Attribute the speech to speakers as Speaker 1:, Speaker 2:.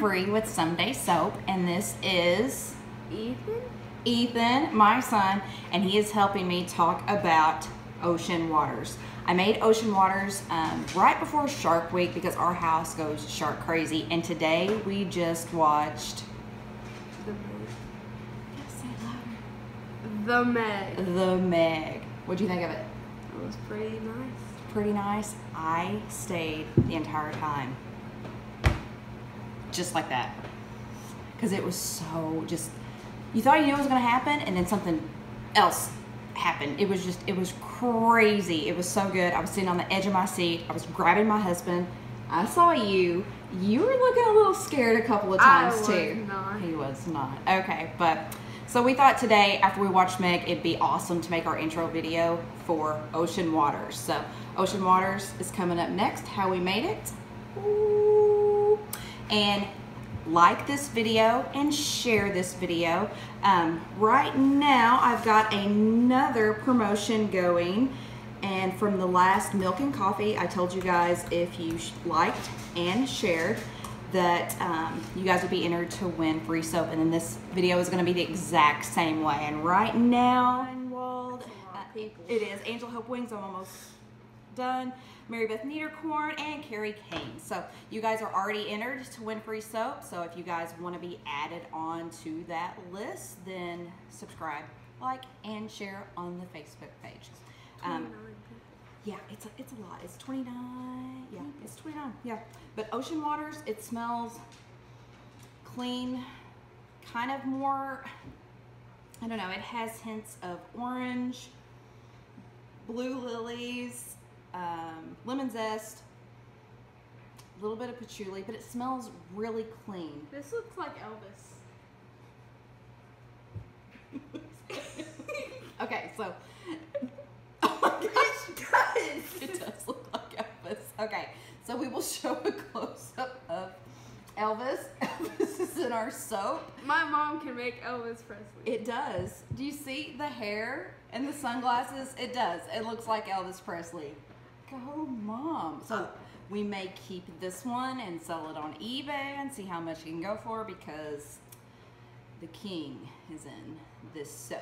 Speaker 1: Bree with Someday Soap, and this is
Speaker 2: Ethan,
Speaker 1: my son, and he is helping me talk about ocean waters. I made ocean waters right before Shark Week because our house goes shark crazy, and today we just watched
Speaker 2: The Meg.
Speaker 1: The Meg. What do you think of it?
Speaker 2: It was pretty nice.
Speaker 1: Pretty nice. I stayed the entire time. Just like that. Because it was so just, you thought you knew what was going to happen, and then something else happened. It was crazy. It was so good. I was sitting on the edge of my seat. I was grabbing my husband. I saw you. You were looking a little scared a couple of times too.
Speaker 2: Not.
Speaker 1: He was not. Okay, but so we thought today, after we watched Meg, it'd be awesome to make our intro video for Ocean Waters. So Ocean Waters is coming up next, how we made it. Ooh. And like this video and share this video. Right now I've got another promotion going, and from the last Milk and Coffee, I told you guys if you liked and shared that you guys would be entered to win free soap, and then this video is going to be the exact same way. And right now, it is Angel Hope Wings. I'm almost done. Mary Beth Niederkorn and Carrie Kane. So you guys are already entered to win free soap. So if you guys want to be added on to that list, then subscribe, like, and share on the Facebook page. Yeah, it's a lot. It's 29. Yeah, it's 29. Yeah, but Ocean Waters, it smells clean, kind of more, I don't know, it has hints of orange, blue lilies, lemon zest, a little bit of patchouli, but it smells really clean.
Speaker 2: This looks like Elvis.
Speaker 1: Okay, so oh my gosh, it does look like Elvis. Okay, so we will show a close-up of Elvis. Elvis is in our soap.
Speaker 2: My mom can make Elvis Presley.
Speaker 1: It does. Do you see the hair and the sunglasses? It does. It looks like Elvis Presley. Go, Mom. So we may keep this one and sell it on eBay and see how much it can go for, because the king is in this soap.